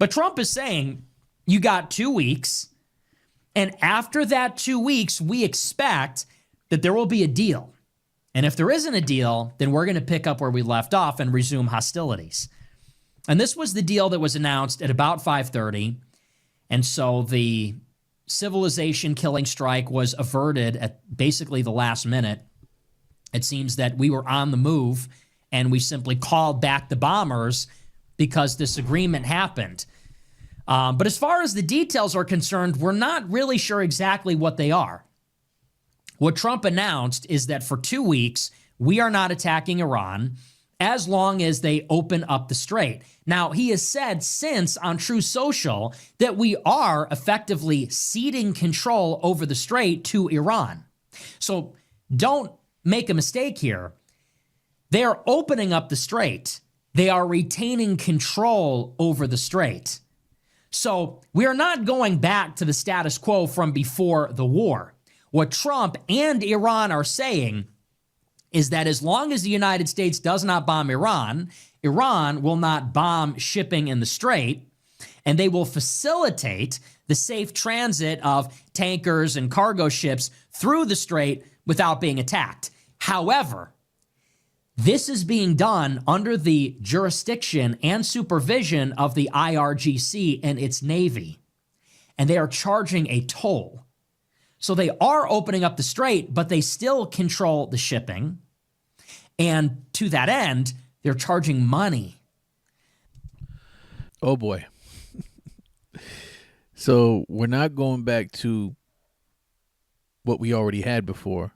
But Trump is saying you got 2 weeks, and after that 2 weeks, we expect that there will be a deal. And if there isn't a deal, then we're going to pick up where we left off and resume hostilities. And this was the deal that was announced at about 5:30. And so the civilization killing strike was averted at basically the last minute. It seems that we were on the move and we simply called back the bombers because this agreement happened. But as far as the details are concerned, we're not really sure exactly what they are. What Trump announced is that for 2 weeks, we are not attacking Iran as long as they open up the strait. Now, he has said since on Truth Social that we are effectively ceding control over the strait to Iran. So don't make a mistake here. They are opening up the strait. They are retaining control over the strait. So we are not going back to the status quo from before the war. What Trump and Iran are saying is that as long as the United States does not bomb Iran, Iran will not bomb shipping in the strait, and they will facilitate the safe transit of tankers and cargo ships through the strait without being attacked. However, this is being done under the jurisdiction and supervision of the IRGC and its Navy, and they are charging a toll. So they are opening up the strait, but they still control the shipping. And to that end, they're charging money. Oh, boy. So we're not going back to what we already had before.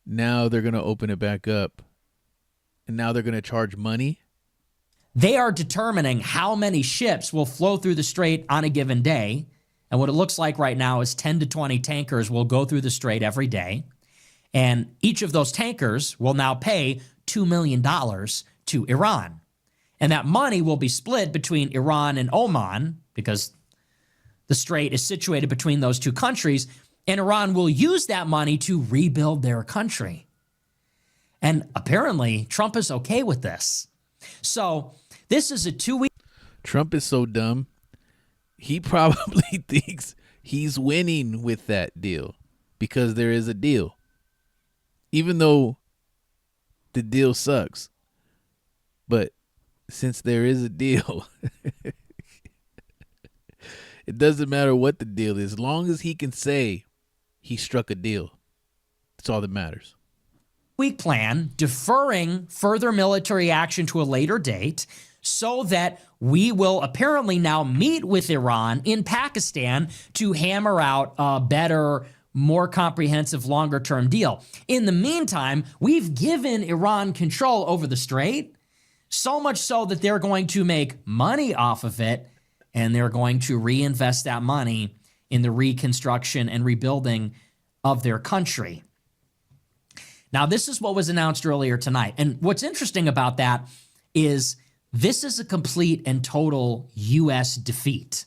Now they're going to open it back up. And now they're going to charge money. They are determining how many ships will flow through the strait on a given day. And what it looks like right now is 10 to 20 tankers will go through the strait every day. And each of those tankers will now pay $2 million to Iran. And that money will be split between Iran and Oman because the strait is situated between those two countries. And Iran will use that money to rebuild their country. And apparently, Trump is okay with this. So this is a 2-week. Trump is so dumb. He probably thinks he's winning with that deal because there is a deal. Even though the deal sucks. But since there is a deal, it doesn't matter what the deal is. As long as he can say he struck a deal, that's all that matters. Week plan, deferring further military action to a later date so that we will apparently now meet with Iran in Pakistan to hammer out a better, more comprehensive, longer-term deal. In the meantime, we've given Iran control over the strait, so much so that they're going to make money off of it, and they're going to reinvest that money in the reconstruction and rebuilding of their country. Now, this is what was announced earlier tonight. And what's interesting about that is this is a complete and total U.S. defeat.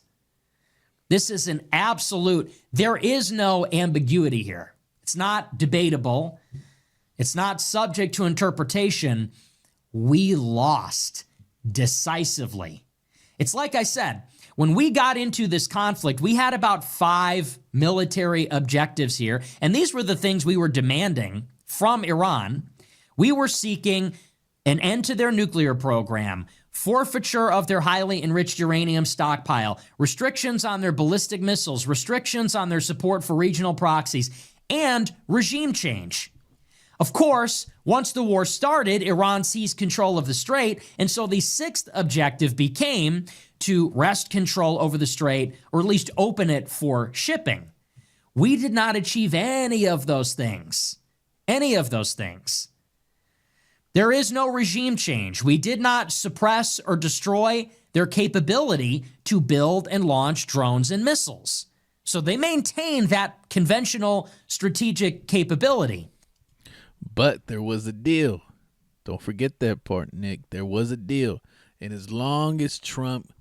This is an absolute, there is no ambiguity here. It's not debatable. It's not subject to interpretation. We lost decisively. It's like I said, when we got into this conflict, we had about 5 military objectives here. And these were the things we were demanding from Iran. We were seeking an end to their nuclear program, forfeiture of their highly enriched uranium stockpile, restrictions on their ballistic missiles, restrictions on their support for regional proxies, and regime change. Of course, once the war started, Iran seized control of the strait, and so the 6th objective became to wrest control over the strait, or at least open it for shipping. We did not achieve any of those things. Any of those things. There is no regime change. We did not suppress or destroy their capability to build and launch drones and missiles. So they maintain that conventional strategic capability. But there was a deal. Don't forget that part, Nick. There was a deal. And as long as Trump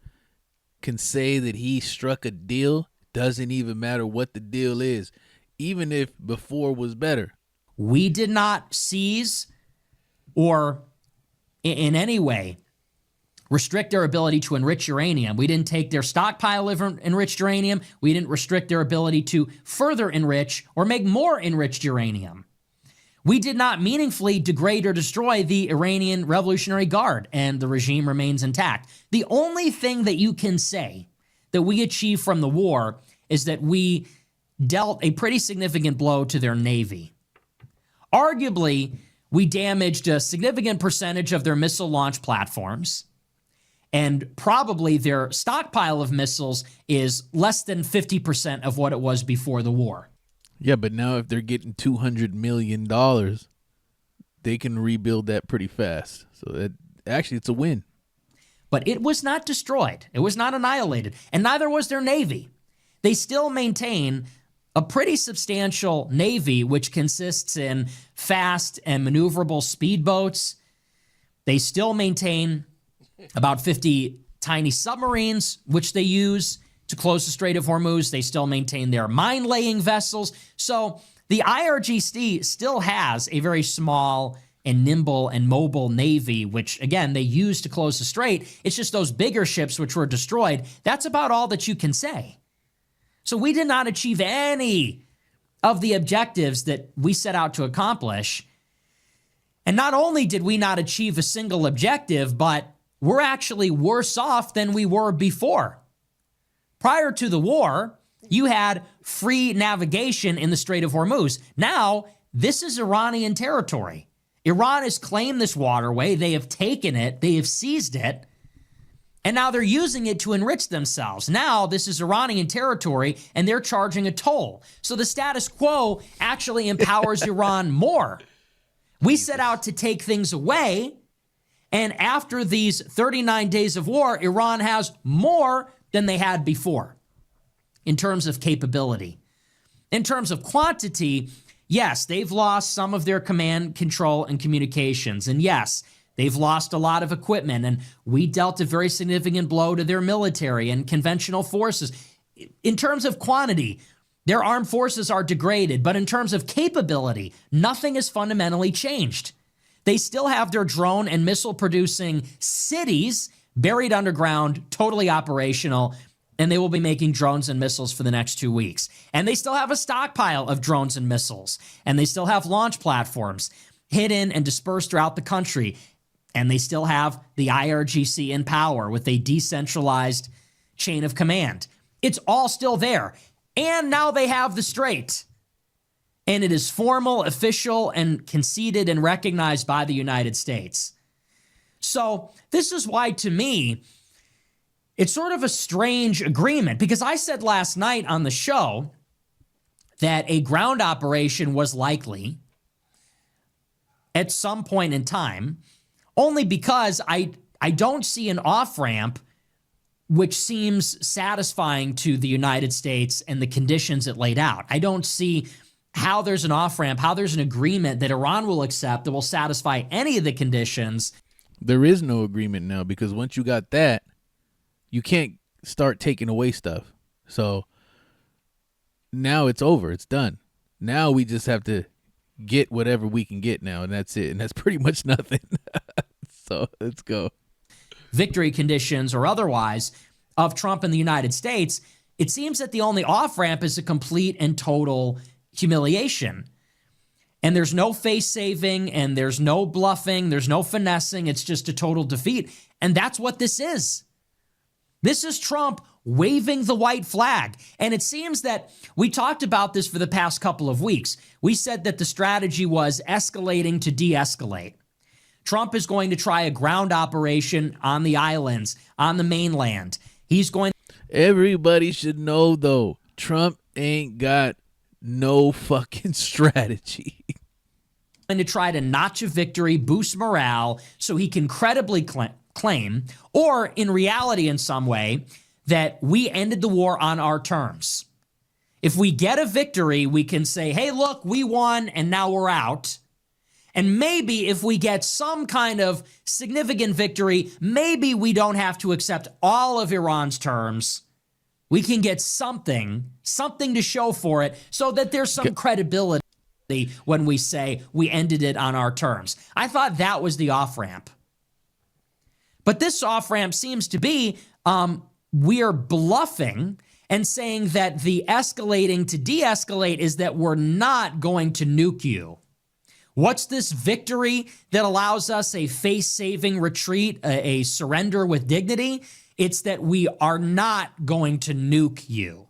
can say that he struck a deal, doesn't even matter what the deal is, even if before was better. We did not seize or in any way restrict their ability to enrich uranium. We didn't take their stockpile of enriched uranium. We didn't restrict their ability to further enrich or make more enriched uranium. We did not meaningfully degrade or destroy the Iranian Revolutionary Guard, and the regime remains intact. The only thing that you can say that we achieved from the war is that we dealt a pretty significant blow to their Navy. Arguably, we damaged a significant percentage of their missile launch platforms, and probably their stockpile of missiles is less than 50% of what it was before the war. Yeah, but now if they're getting $200 million, they can rebuild that pretty fast. So actually, it's a win. But it was not destroyed. It was not annihilated. And neither was their Navy. They still maintain a pretty substantial Navy, which consists in fast and maneuverable speedboats. They still maintain about 50 tiny submarines, which they use to close the Strait of Hormuz. They still maintain their mine-laying vessels. So the IRGC still has a very small and nimble and mobile Navy, which, again, they use to close the strait. It's just those bigger ships which were destroyed. That's about all that you can say. So we did not achieve any of the objectives that we set out to accomplish. And not only did we not achieve a single objective, but we're actually worse off than we were before. Prior to the war, you had free navigation in the Strait of Hormuz. Now, this is Iranian territory. Iran has claimed this waterway. They have taken it. They have seized it. And now they're using it to enrich themselves. Now, this is Iranian territory, and they're charging a toll. So the status quo actually empowers Iran more. We set out to take things away, and after these 39 days of war, Iran has more than they had before in terms of capability. In terms of quantity, yes, they've lost some of their command, control, and communications. And yes, they've lost a lot of equipment, and we dealt a very significant blow to their military and conventional forces. In terms of quantity, their armed forces are degraded, but in terms of capability, nothing has fundamentally changed. They still have their drone and missile-producing cities buried underground, totally operational, and they will be making drones and missiles for the next 2 weeks. And they still have a stockpile of drones and missiles, and they still have launch platforms hidden and dispersed throughout the country. And they still have the IRGC in power with a decentralized chain of command. It's all still there. And now they have the strait. And it is formal, official, and conceded and recognized by the United States. So this is why, to me, it's sort of a strange agreement, because I said last night on the show that a ground operation was likely at some point in time, only because I don't see an off-ramp which seems satisfying to the United States and the conditions it laid out. I don't see how there's an off-ramp, how there's an agreement that Iran will accept that will satisfy any of the conditions. There is no agreement now, because once you got that, you can't start taking away stuff. So now it's over. It's done. Now we just have to get whatever we can get now, and that's it. And that's pretty much nothing. So let's go. Victory conditions or otherwise of Trump in the United States, it seems that the only off-ramp is a complete and total humiliation. And there's no face saving, and there's no bluffing, there's no finessing. It's just a total defeat. And that's what this is. This is Trump waving the white flag. And it seems that we talked about this for the past couple of weeks. We said that the strategy was escalating to de-escalate. Trump is going to try a ground operation on the islands, on the mainland. He's going. Everybody should know, though, Trump ain't got no fucking strategy. To try to notch a victory, boost morale, so he can credibly claim, or in reality in some way, that we ended the war on our terms. If we get a victory, we can say, hey, look, we won and now we're out. And maybe if we get some kind of significant victory, maybe we don't have to accept all of Iran's terms. We can get something to show for it so that there's some credibility when we say we ended it on our terms. I thought that was the off-ramp. But this off-ramp seems to be we're bluffing and saying that the escalating to de-escalate is that we're not going to nuke you. What's this victory that allows us a face-saving retreat, a surrender with dignity? It's that we are not going to nuke you.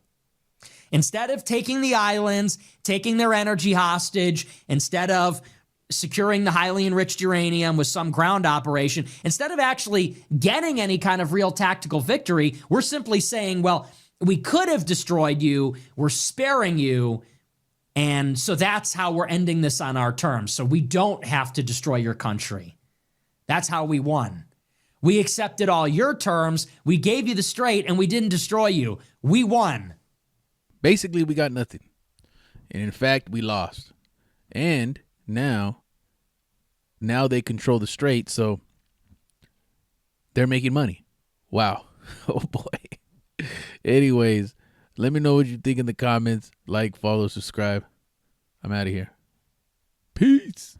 Instead of taking the islands, taking their energy hostage, instead of securing the highly enriched uranium with some ground operation, instead of actually getting any kind of real tactical victory, we're simply saying, well, we could have destroyed you, we're sparing you, and so that's how we're ending this on our terms. So we don't have to destroy your country. That's how we won. We accepted all your terms, we gave you the strait, and we didn't destroy you. We won. Basically, we got nothing. And in fact, we lost. And now they control the strait, so they're making money. Wow. Oh, boy. Anyways, let me know what you think in the comments. Like, follow, subscribe. I'm out of here. Peace.